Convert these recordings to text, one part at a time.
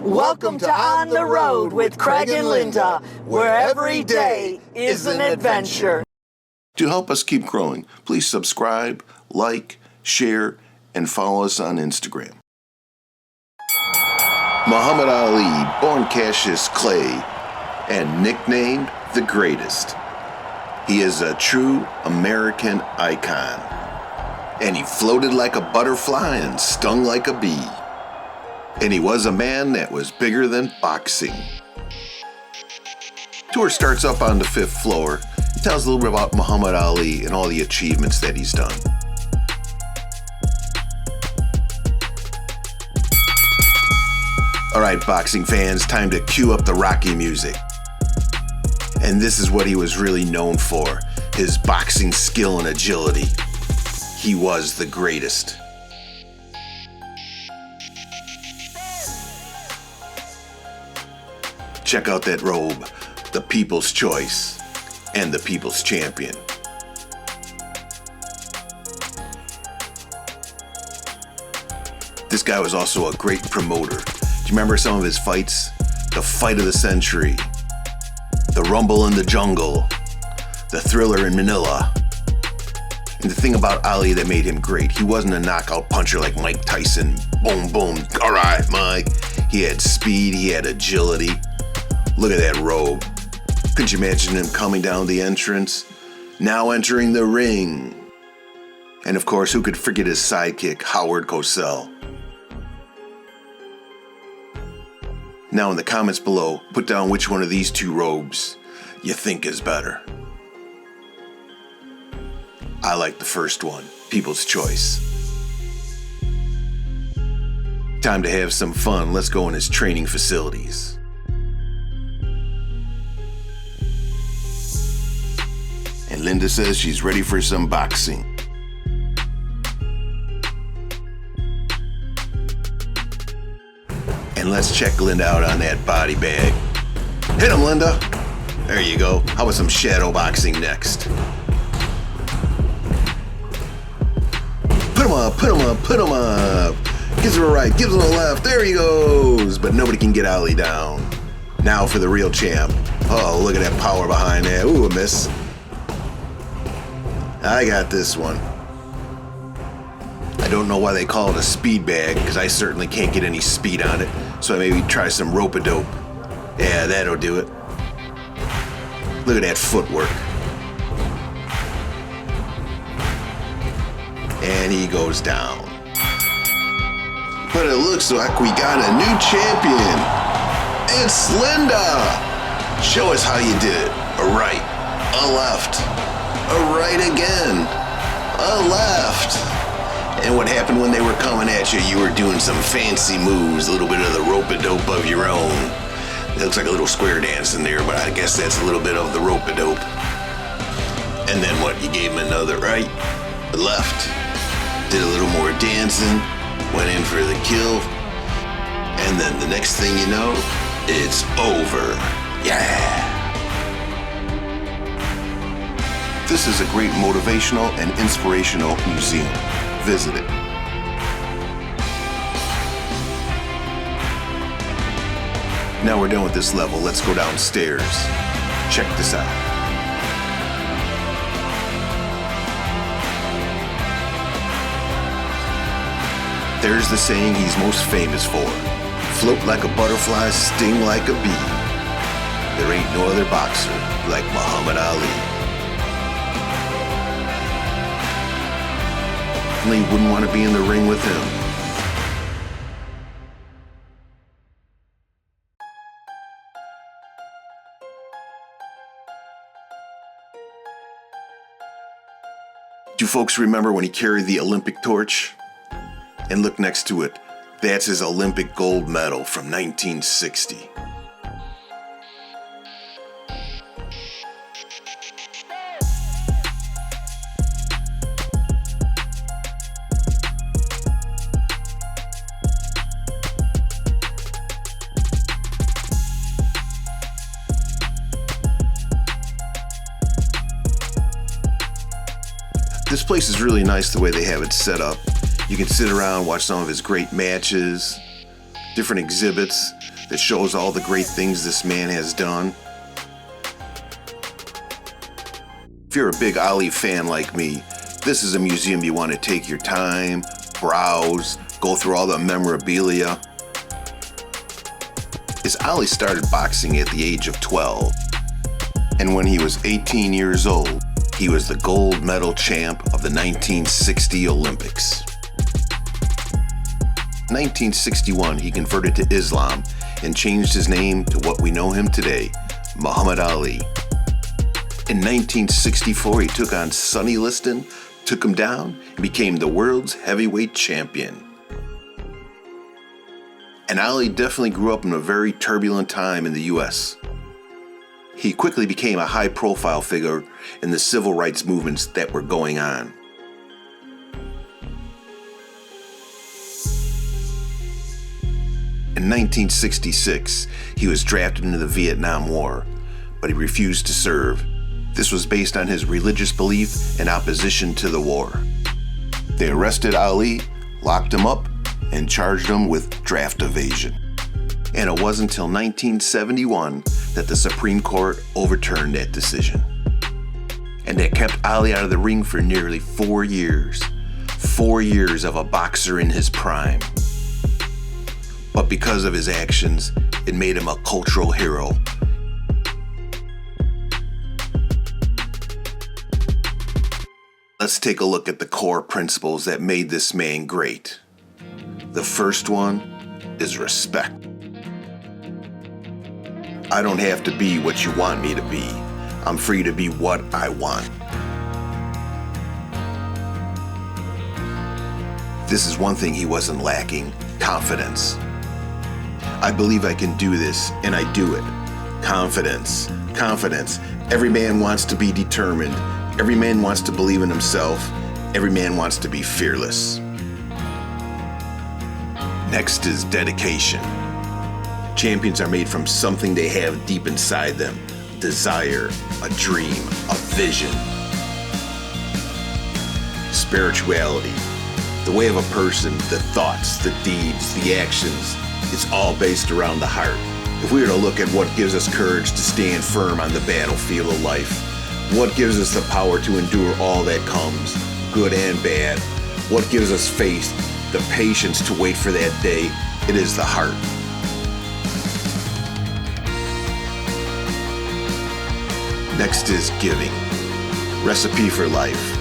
Welcome to On the Road with Craig and Linda, where every day is an adventure. To help us keep growing, please subscribe, like, share, and follow us on Instagram. Muhammad Ali, born Cassius Clay, and nicknamed the Greatest. He is a true American icon. And he floated like a butterfly and stung like a bee. And he was a man that was bigger than boxing. Tour starts up on the 5th floor. It tells a little bit about Muhammad Ali and all the achievements that he's done. All right, boxing fans, time to cue up the Rocky music. And this is what he was really known for, his boxing skill and agility. He was the greatest. Check out that robe, the People's Choice and the People's Champion. This guy was also a great promoter. Do you remember some of his fights? The Fight of the Century, the Rumble in the Jungle, the Thriller in Manila. And the thing about Ali that made him great, he wasn't a knockout puncher like Mike Tyson. Boom, boom, all right, Mike. He had speed, he had agility. Look at that robe. Could you imagine him coming down the entrance? Now entering the ring. And of course, who could forget his sidekick, Howard Cosell? Now in the comments below, put down which one of these two robes you think is better. I like the first one, People's Choice. Time to have some fun. Let's go in his training facilities. And Linda says she's ready for some boxing. And let's check Linda out on that body bag. Hit him, Linda. There you go. How about some shadow boxing next? Put him up, put him up, put him up. Gives him a right, gives him a left. There he goes. But nobody can get Ali down. Now for the real champ. Oh, look at that power behind that. Ooh, a miss. I got this one. I don't know why they call it a speed bag, because I certainly can't get any speed on it. So I maybe try some rope-a-dope. Yeah, that'll do it. Look at that footwork. And he goes down. But it looks like we got a new champion. It's Linda. Show us how you did it. A right, a left, a right again, a left. And what happened when they were coming at you, you were doing some fancy moves, a little bit of the rope-a-dope of your own. It looks like a little square dance in there, but I guess that's a little bit of the rope-a-dope. And then what, you gave him another right, left, did a little more dancing, went in for the kill, and then the next thing you know, it's over. Yeah! This is a great motivational and inspirational museum. Visit it. Now we're done with this level. Let's go downstairs. Check this out. There's the saying he's most famous for. Float like a butterfly, sting like a bee. There ain't no other boxer like Muhammad Ali. Lee wouldn't want to be in the ring with him. Do folks remember when he carried the Olympic torch? And look next to it. That's his Olympic gold medal from 1960. This place is really nice the way they have it set up. You can sit around, watch some of his great matches, different exhibits that shows all the great things this man has done. If you're a big Ali fan like me, this is a museum you want to take your time, browse, go through all the memorabilia. As Ali started boxing at the age of 12, and when he was 18 years old, he was the gold medal champ of the 1960 Olympics. In 1961, he converted to Islam and changed his name to what we know him today, Muhammad Ali. In 1964, he took on Sonny Liston, took him down, and became the world's heavyweight champion. And Ali definitely grew up in a very turbulent time in the U.S. He quickly became a high-profile figure in the civil rights movements that were going on. In 1966, he was drafted into the Vietnam War, but he refused to serve. This was based on his religious belief and opposition to the war. They arrested Ali, locked him up, and charged him with draft evasion. And it wasn't until 1971 that the Supreme Court overturned that decision. And that kept Ali out of the ring for nearly 4 years. 4 years of a boxer in his prime. But because of his actions, it made him a cultural hero. Let's take a look at the core principles that made this man great. The first one is respect. I don't have to be what you want me to be. I'm free to be what I want. This is one thing he wasn't lacking: confidence. I believe I can do this, and I do it. Confidence. Confidence. Every man wants to be determined. Every man wants to believe in himself. Every man wants to be fearless. Next is dedication. Champions are made from something they have deep inside them: desire, a dream, a vision. Spirituality. The way of a person, the thoughts, the deeds, the actions, it's all based around the heart. If we were to look at what gives us courage to stand firm on the battlefield of life, what gives us the power to endure all that comes, good and bad, what gives us faith, the patience to wait for that day, it is the heart. Next is giving. Recipe for life.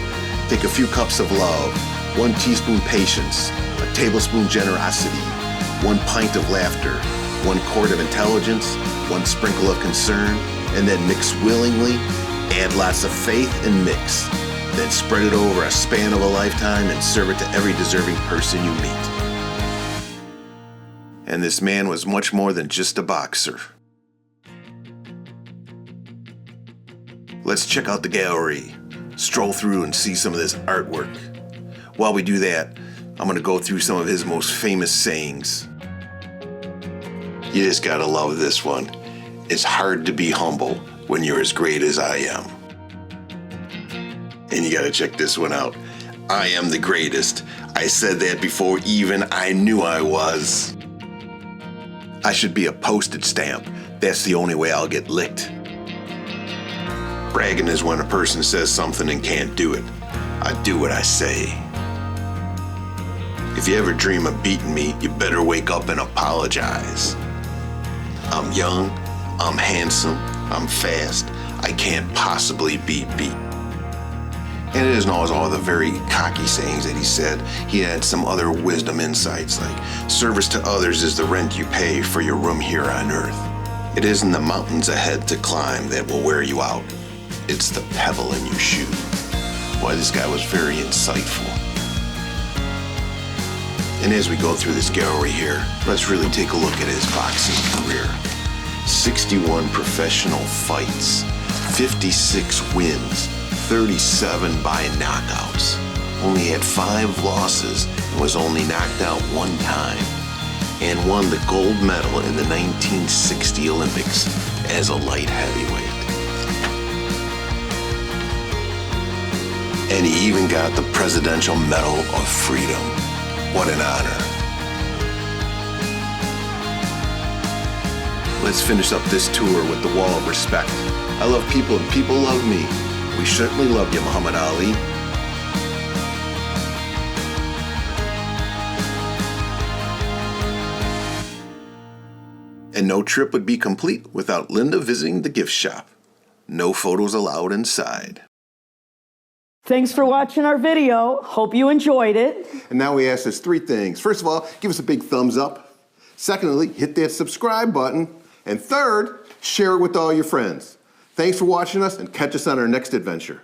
Take a few cups of love, 1 teaspoon patience, a tablespoon generosity, 1 pint of laughter, 1 quart of intelligence, 1 sprinkle of concern, and then mix willingly, add lots of faith and mix. Then spread it over a span of a lifetime and serve it to every deserving person you meet. And this man was much more than just a boxer. Let's check out the gallery, stroll through and see some of this artwork. While we do that, I'm going to go through some of his most famous sayings. You just gotta love this one. It's hard to be humble when you're as great as I am. And you gotta check this one out. I am the greatest. I said that before even I knew I was. I should be a postage stamp. That's the only way I'll get licked. Bragging is when a person says something and can't do it. I do what I say. If you ever dream of beating me, you better wake up and apologize. I'm young, I'm handsome, I'm fast, I can't possibly be beat. And it isn't always all the very cocky sayings that he said. He had some other wisdom insights, like service to others is the rent you pay for your room here on earth. It isn't the mountains ahead to climb that will wear you out. It's the pebble in your shoe. Boy, this guy was very insightful. And as we go through this gallery here, let's really take a look at his boxing career. 61 professional fights, 56 wins, 37 by knockouts. Only had 5 losses and was only knocked out 1 time. And won the gold medal in the 1960 Olympics as a light heavyweight. And he even got the Presidential Medal of Freedom. What an honor. Let's finish up this tour with the wall of respect. I love people and people love me. We certainly love you, Muhammad Ali. And no trip would be complete without Linda visiting the gift shop. No photos allowed inside. Thanks for watching our video. Hope you enjoyed it. And now we ask us 3 things. First of all, give us a big thumbs up. Secondly, hit that subscribe button. And third, share it with all your friends. Thanks for watching us and catch us on our next adventure.